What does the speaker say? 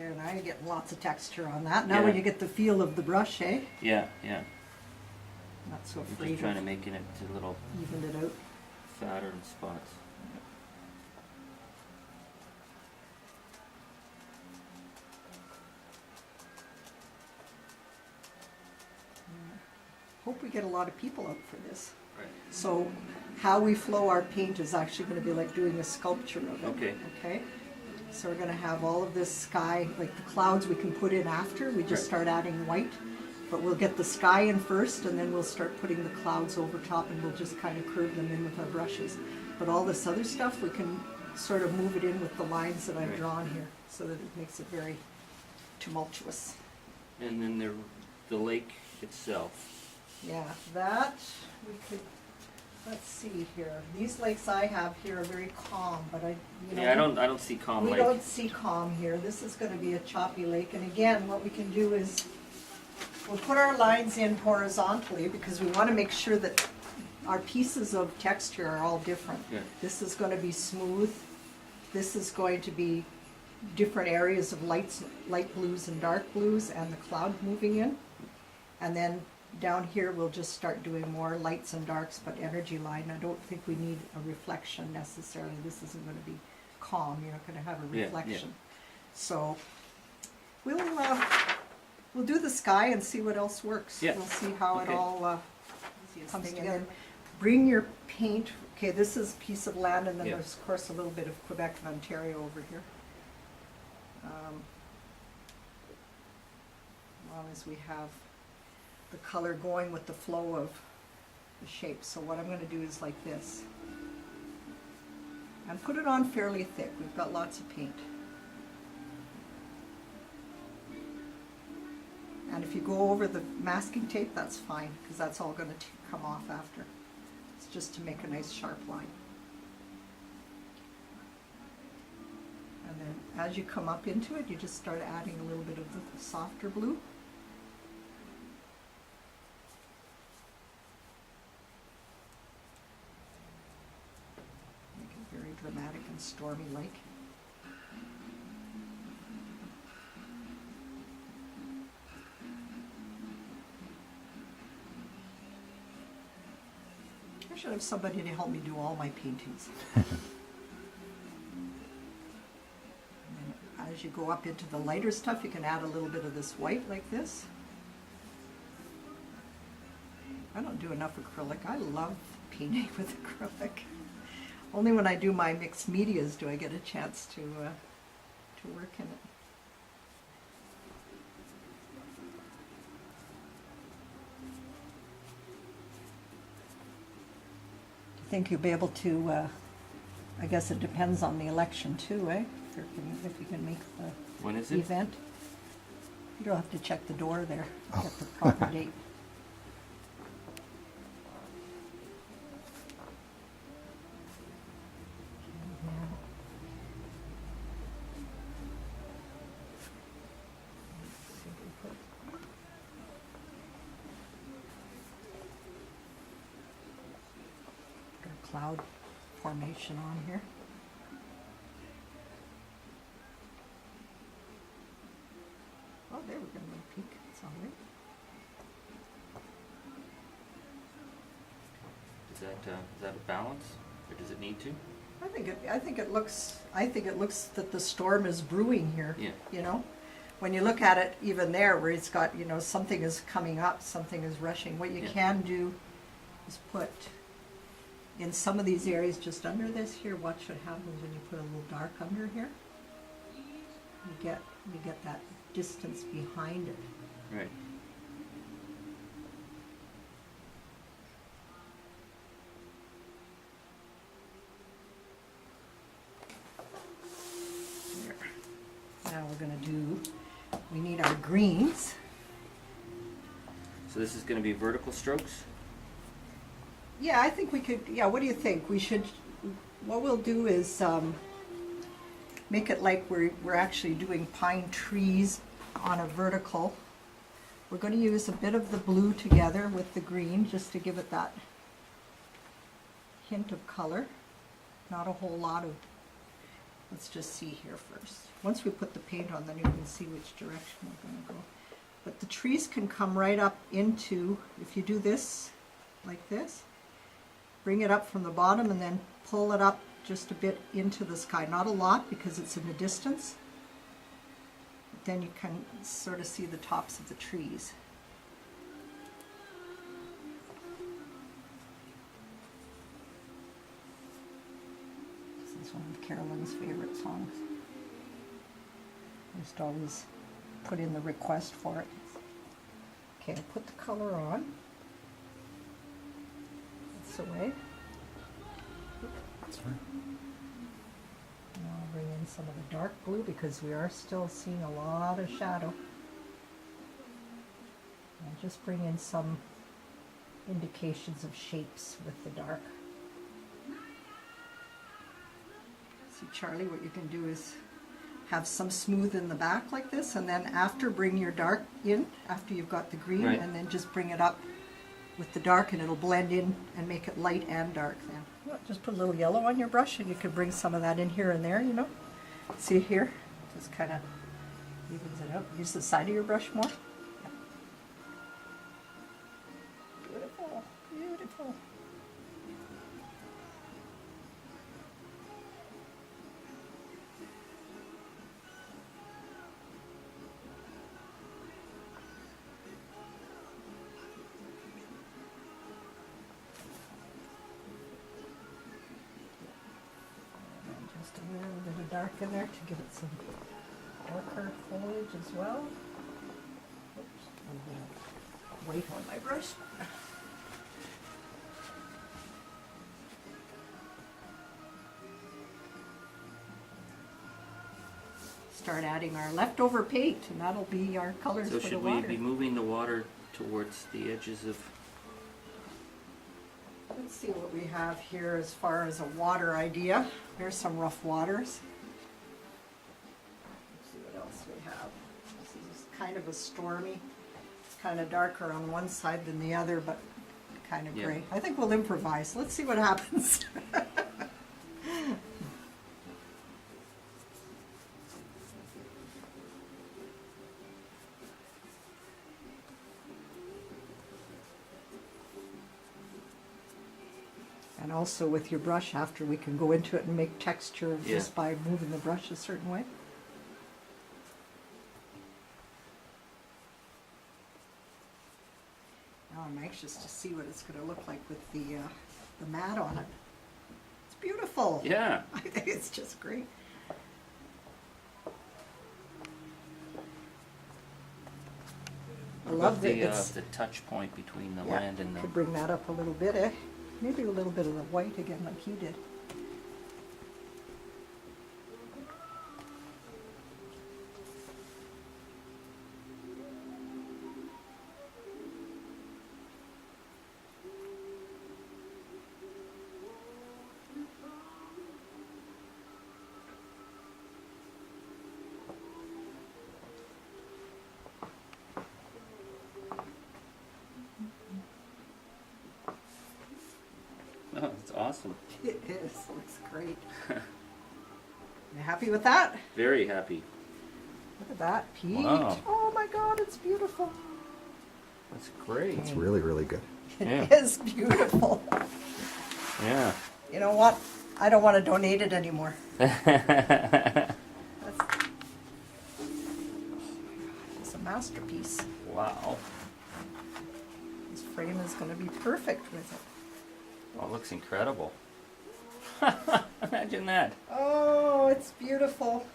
There, now you're getting lots of texture on that. Now Yeah. when you get the feel of the brush, eh? Yeah, yeah. Not so I'm afraid just trying to of make it a little even it out. fatter in spots. Hope we get a lot of people out for this. Right. So how we flow our paint is actually going to be like doing a sculpture of it. Okay. Okay. So we're going to have all of this sky, like the clouds we can put in after. We just Right. start adding white. But we'll get the sky in first, and then we'll start putting the clouds over top, and we'll just kind of curve them in with our brushes. But all this other stuff, we can sort of move it in with the lines that I've Right. drawn here, so that it makes it very tumultuous. And then the lake itself. Yeah, that we could, let's see here. These lakes I have here are very calm, but Yeah, I don't see calm we lake. don't see calm here. This is going to be a choppy lake. And again, what we can do is we'll put our lines in horizontally because we want to make sure that our pieces of texture are all different. Yeah. This is going to be smooth. This is going to be different areas of light blues and dark blues and the cloud moving in. And then down here we'll just start doing more lights and darks, but energy line. I don't think we need a reflection necessarily. This isn't going to be calm. You're not going to have a Yeah, reflection. So we'll do the sky and see what else works. Yeah. We'll see how it Okay. all comes together. Bring your paint. Okay, this is a piece of land, and then Yeah. there's of course a little bit of Quebec and Ontario over here. As long as we have the color going with the flow of the shape. So what I'm going to do is like this. And put it on fairly thick. We've got lots of paint. And if you go over the masking tape, that's fine, because that's all going to come off after. It's just to make a nice sharp line. And then as you come up into it, you just start adding a little bit of the softer blue. Make it very dramatic and stormy-like. I should have somebody to help me do all my paintings. And then as you go up into the lighter stuff, you can add a little bit of this white like this. I don't do enough acrylic. I love painting with acrylic. Only when I do my mixed medias do I get a chance to work in it. I think you'll be able to, I guess it depends on the election too, eh? If you can make the When is it? event. You don't have to check the door there, get the proper date. Got a cloud formation on here. Oh, there we're going to peek. It's all right. Is that a balance, or does it need to? I think it looks that the storm is brewing here. Yeah. You know, when you look at it, even there where it's got, something is coming up, something is rushing. What you Yeah. can do is put in some of these areas just under this here. Watch what happens when you put a little dark under here. You get that distance behind it. Right. Now we need our greens. So this is going to be vertical strokes? Yeah, I think we could, what do you think? What we'll do is make it like we're actually doing pine trees on a vertical. We're going to use a bit of the blue together with the green just to give it that hint of color. Not a whole lot of Let's just see here first. Once we put the paint on, then you can see which direction we're going to go. But the trees can come right up into, if you do this, like this, bring it up from the bottom and then pull it up just a bit into the sky. Not a lot because it's in the distance. But then you can sort of see the tops of the trees. This is one of Carolyn's favorite songs. I used to always put in the request for it. Okay, I'll put the color on. That's away. That's right. Now I'll bring in some of the dark blue because we are still seeing a lot of shadow. I'll just bring in some indications of shapes with the dark. See, Charlie, what you can do is have some smooth in the back like this, and then after bring your dark in, after you've got the green, Right. and then just bring it up with the dark and it'll blend in and make it light and dark then. Well, just put a little yellow on your brush and you can bring some of that in here and there, you know. See here? Just kind of evens it out. Use the side of your brush more. Yeah. Beautiful, beautiful. And just a little bit of dark in there to give it some darker foliage as well. Oops, a little bit of white on my brush. Start adding our leftover paint, and that'll be our colors So for the should we water. be moving the water towards the edges of, Let's see what we have here as far as a water idea. There's some rough waters. Let's see what else we have. This is kind of a stormy. It's kind of darker on one side than the other, but kind of Yeah. gray. I think we'll improvise. Let's see what happens. And also with your brush after, we can go into it and make texture Yeah. just by moving the brush a certain way. Now I'm anxious to see what it's going to look like with the mat on it. It's beautiful. yeah. I think it's just great. I love that it's. The touch point between the Yeah, land and the, could bring that up a little bit, eh? Maybe a little bit of the white again, like you did. oh, it's awesome. It is. Looks great. You happy with that? Very happy. Look at that, Pete. Wow. Oh my God, it's beautiful. That's great. It's really, really good. It Yeah. is beautiful. Yeah. You know what? I don't want to donate it anymore. That's, it's a masterpiece. Wow. This frame is going to be perfect with it. Oh, it looks incredible. Imagine that. Oh, it's beautiful.